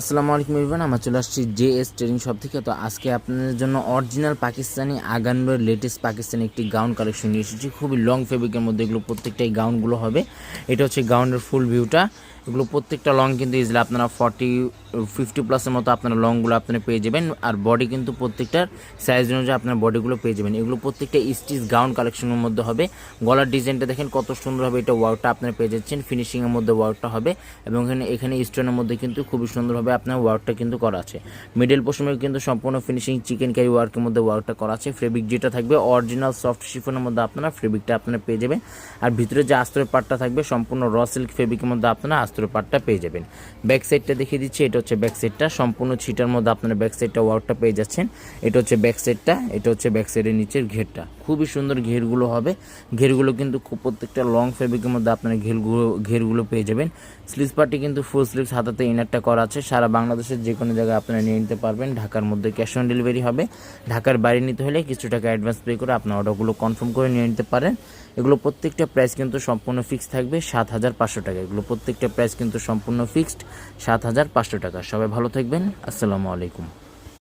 আসসালামু আলাইকুম এভরিওয়ান, আমরা চলে আসছি জেএস ট্রেনিং শপ থেকে। তো আজকে আপনাদের জন্য অরিজিনাল পাকিস্তানি আগানবের লেটেস্ট পাকিস্তানি একটি গাউন কালেকশন নিয়ে এসেছি। খুবই লং ফেব্রিকের মধ্যে এগুলো প্রত্যেকটাই গাউনগুলো হবে। এটা হচ্ছে গাউনের ফুল ভিউটা। এগুলো প্রত্যেকটা লং কিন্তু ইজিলি আপনারা 40-50 প্লাসের মতো আপনারা লংগুলো আপনারা পেয়ে যাবেন। আর বডি কিন্তু প্রত্যেকটার সাইজ অনুযায়ী আপনার বডিগুলো পেয়ে যাবেন। এগুলো প্রত্যেকটা স্টিচ গাউন কালেকশনের মধ্যে হবে। গলার ডিজাইনটা দেখেন কত সুন্দর হবে, এটা ওয়ার্কটা আপনারা পেয়ে যাচ্ছেন। ফিনিশিংয়ের মধ্যে ওয়ার্কটা হবে এবং এখানে স্টোনের মধ্যে কিন্তু খুবই সুন্দরভাবে আপনার ওয়ার্কটা কিন্তু করা আছে। মিডল পোর্শনে কিন্তু সম্পূর্ণ ফিনিশিং চিকেন কারি ওয়ার্কের মধ্যে ওয়ার্কটা করা আছে। ফেব্রিক যেটা থাকবে অরিজিনাল সফট শিফনের মধ্যে আপনারা ফেব্রিকটা আপনারা পেয়ে যাবেন। আর ভিতরে যে আস্তরের পার্টটা থাকবে সম্পূর্ণ র সিল্ক ফেব্রিকের মধ্যে আপনারা আস্তরের পার্টটা পেয়ে যাবেন। ব্যাক সাইডটা দেখিয়ে দিচ্ছি, এটা হচ্ছে ব্যাক সাইডটা। সম্পূর্ণ ছিটার মধ্যে আপনারা ব্যাক সাইডটা ওয়ার্কটা পেয়ে যাচ্ছেন। এটা হচ্ছে ব্যাক সাইডটা, এটা হচ্ছে ব্যাক সাইডের নিচের ঘেরটা। খুবই সুন্দর ঘেরগুলো হবে। ঘেরগুলো কিন্তু প্রত্যেকটা লং ফেব্রিকের মধ্যে আপনারা ঘেরগুলো পেয়ে যাবেন। স্লিভস পার্টি কিন্তু ফুল স্লিভস হাতাতে ইনারটা করা আছে। সারা বাংলাদেশের যে কোনো জায়গায় আপনারা নিয়ে নিতে পারবেন। ঢাকার মধ্যে ক্যাশ অন ডেলিভারি হবে। ঢাকার বাইরে নিতে হলে কিছু টাকা অ্যাডভান্স পে করে আপনার অর্ডারগুলো কনফার্ম করে নিয়ে নিতে পারেন। এগুলো প্রত্যেকটা প্রাইস কিন্তু সম্পূর্ণ ফিক্সড থাকবে 7,500 টাকা। এগুলো প্রত্যেকটা প্রাইস কিন্তু সম্পূর্ণ ফিক্সড 7,500 টাকা। সবাই ভালো থাকবেন। আসসালামু আলাইকুম।